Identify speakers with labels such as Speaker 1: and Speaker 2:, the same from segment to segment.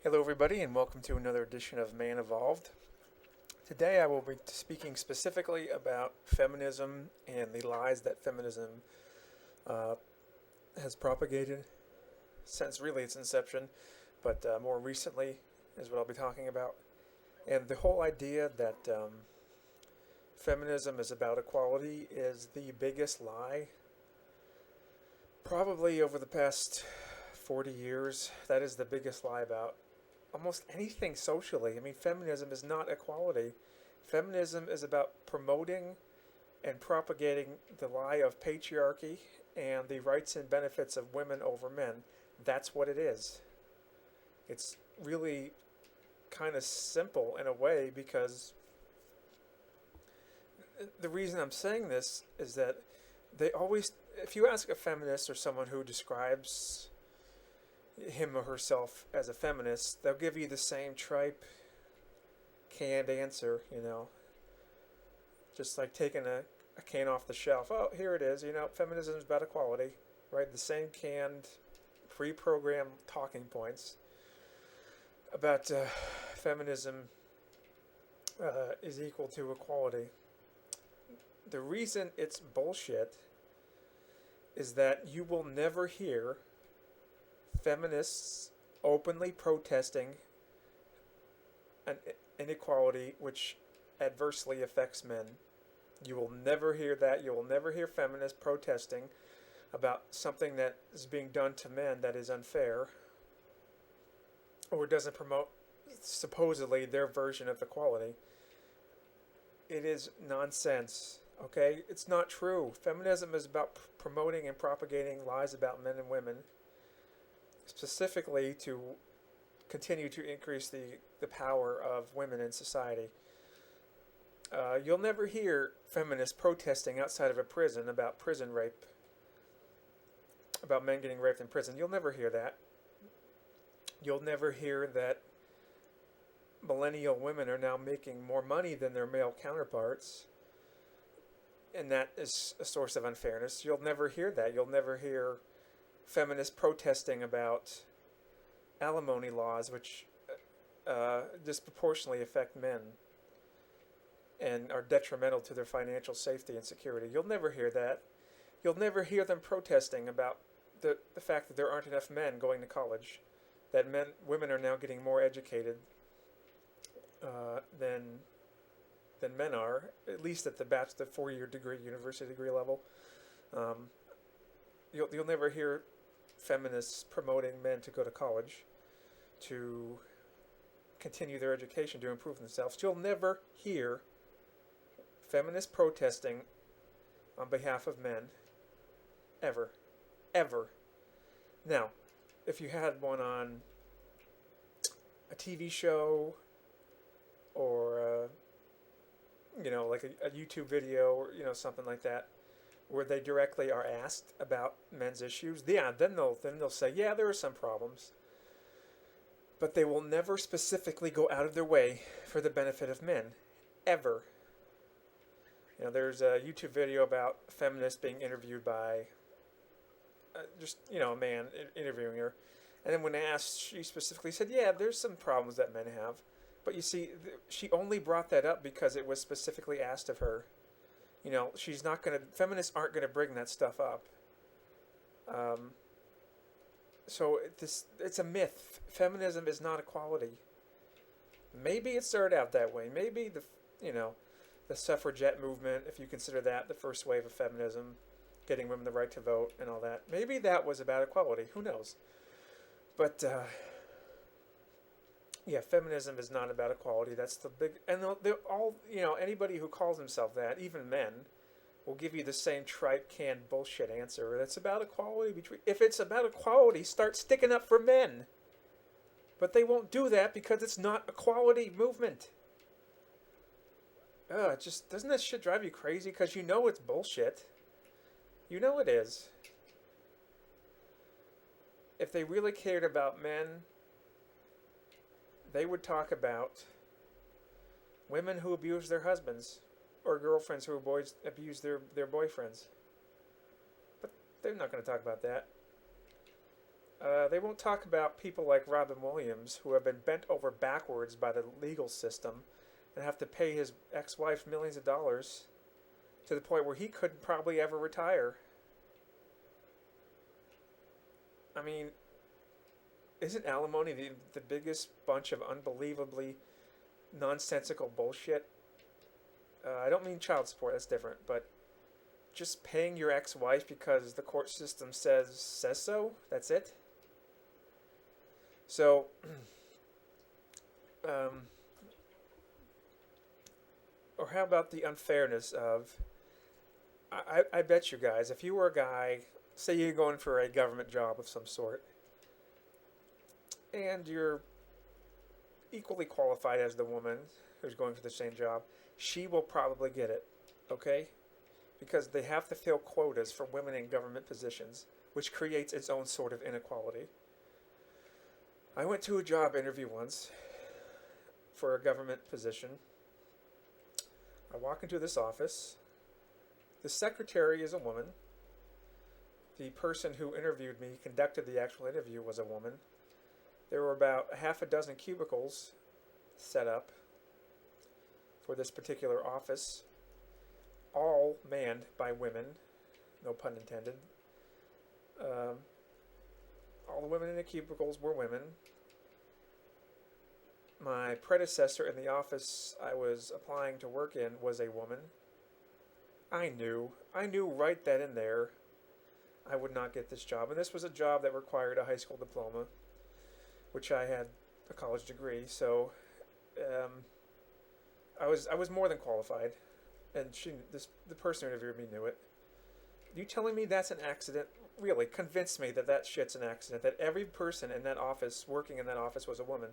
Speaker 1: Hello, everybody, and welcome to another edition of Man Evolved. Today, I will be speaking specifically about feminism and the lies that feminism uh, has propagated since really its inception, but more recently is what I'll be talking about. And the whole idea that feminism is about equality is the biggest lie, probably over the past 40 years. That is the biggest lie about almost anything socially. I mean, feminism is not equality. Feminism is about promoting and propagating the lie of patriarchy and the rights and benefits of women over men. That's what it is. It's really kind of simple in a way because the reason I'm saying this is that they always, if you ask a feminist or someone who describes him or herself as a feminist, they'll give you the same tripe, canned answer, just like taking a can off the shelf. Oh, here it is, feminism is about equality, right? The same canned, pre programmed talking points about feminism is equal to equality. The reason it's bullshit is that you will never hear feminists openly protesting an inequality which adversely affects men. You will never hear that. You will never hear feminists protesting about something that is being done to men that is unfair or doesn't promote supposedly their version of equality. It is nonsense, okay? It's not true. Feminism is about promoting and propagating lies about men and women, specifically to continue to increase the power of women in society. You'll never hear feminists protesting outside of a prison about prison rape, about men getting raped in prison. You'll never hear that. You'll never hear that millennial women are now making more money than their male counterparts, and that is a source of unfairness. You'll never hear that. You'll never hear feminists protesting about alimony laws, which disproportionately affect men and are detrimental to their financial safety and security. You'll never hear that. You'll never hear them protesting about the fact that there aren't enough men going to college, that women are now getting more educated than men are, at least at the 4-year degree, university degree level. You'll never hear feminists promoting men to go to college, to continue their education, to improve themselves. You'll never hear feminists protesting on behalf of men, ever, ever. Now, if you had one on a TV show or like a YouTube video or something like that, where they directly are asked about men's issues, yeah, then they'll say, yeah, there are some problems, but they will never specifically go out of their way for the benefit of men, ever. There's a YouTube video about a feminist being interviewed by a man interviewing her, and then when asked, she specifically said, yeah, there's some problems that men have, but you see, she only brought that up because it was specifically asked of her. She's not going to, feminists aren't going to bring that stuff up. So it's a myth. Feminism is not equality. Maybe it started out that way. Maybe the suffragette movement, if you consider that the first wave of feminism, getting women the right to vote and all that, maybe that was about equality. Who knows? But yeah, feminism is not about equality. That's the big, and they're all, anybody who calls himself that, even men, will give you the same tripe canned bullshit answer. That's about equality between. If it's about equality, start sticking up for men. But they won't do that because it's not equality movement. Just doesn't that shit drive you crazy? Because it's bullshit. You know it is. If they really cared about men, they would talk about women who abuse their husbands or girlfriends who abuse their boyfriends. But they're not going to talk about that. They won't talk about people like Robin Williams, who have been bent over backwards by the legal system and have to pay his ex-wife millions of dollars to the point where he couldn't probably ever retire. I mean, isn't alimony the biggest bunch of unbelievably nonsensical bullshit? I don't mean child support, that's different, but just paying your ex-wife because the court system says so, that's it? So, or how about the unfairness of, I bet you guys, if you were a guy, say you're going for a government job of some sort, and you're equally qualified as the woman who's going for the same job, she will probably get it, okay? Because they have to fill quotas for women in government positions, which creates its own sort of inequality. I went to a job interview once for a government position. I walk into this office. The secretary is a woman. The person who interviewed me, conducted the actual interview, was a woman. There were about half a dozen cubicles set up for this particular office, all manned by women, no pun intended. All the women in the cubicles were women. My predecessor in the office I was applying to work in was a woman. I knew right then and there I would not get this job. And this was a job that required a high school diploma, which I had a college degree. So I was more than qualified. And the person who interviewed me knew it. You telling me that's an accident? Really, convince me that that shit's an accident, that every person in that office, working in that office, was a woman.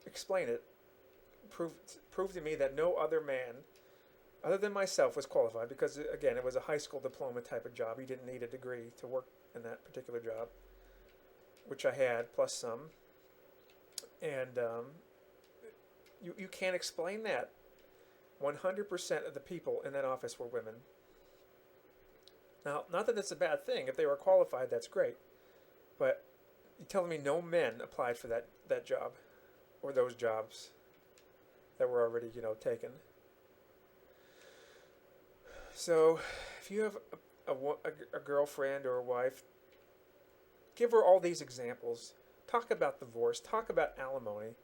Speaker 1: Explain it. Prove to me that no other man, other than myself, was qualified, because, again, it was a high school diploma type of job. You didn't need a degree to work in that particular job, which I had, plus some. And you can't explain that. 100% of the people in that office were women. Now, not that it's a bad thing. If they were qualified, that's great. But you're telling me no men applied for that job or those jobs that were already, taken. So if you have a girlfriend or a wife, give her all these examples. Talk about divorce. Talk about alimony.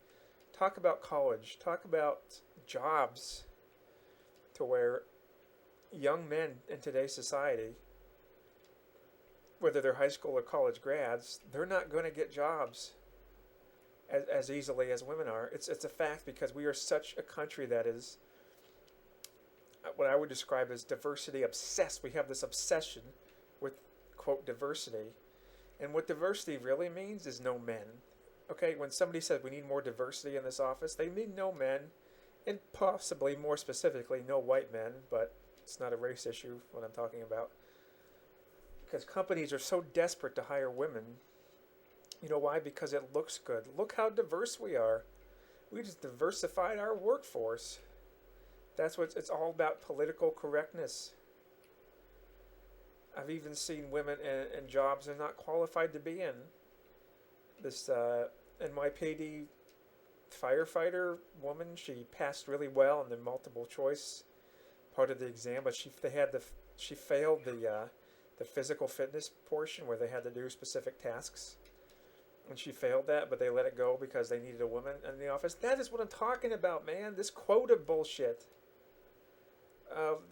Speaker 1: Talk about college. Talk about jobs, to where young men in today's society, whether they're high school or college grads, they're not going to get jobs as easily as women are. It's a fact, because we are such a country that is what I would describe as diversity obsessed. We have this obsession with, quote, diversity. And what diversity really means is no men. Okay, when somebody says we need more diversity in this office, they mean no men, and possibly more specifically no white men, but it's not a race issue what I'm talking about. Because companies are so desperate to hire women. You know why? Because it looks good. Look how diverse we are. We just diversified our workforce. That's what it's all about, political correctness. I've even seen women in jobs they're not qualified to be in. This NYPD firefighter woman, she passed really well in the multiple choice part of the exam, but she failed the physical fitness portion where they had to do specific tasks. And she failed that, but they let it go because they needed a woman in the office. That is what I'm talking about, man. This quota bullshit.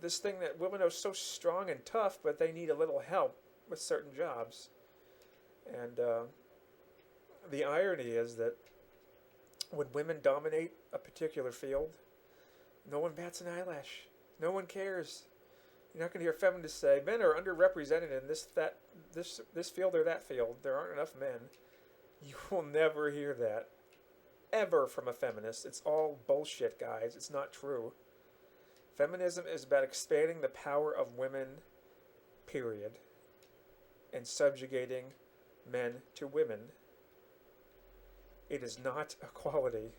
Speaker 1: This thing that women are so strong and tough, but they need a little help with certain jobs. And the irony is that when women dominate a particular field, no one bats an eyelash. No one cares. You're not going to hear feminists say men are underrepresented in this field or that field. There aren't enough men. You will never hear that ever from a feminist. It's all bullshit, guys. It's not true. Feminism is about expanding the power of women, period, and subjugating men to women. It is not equality.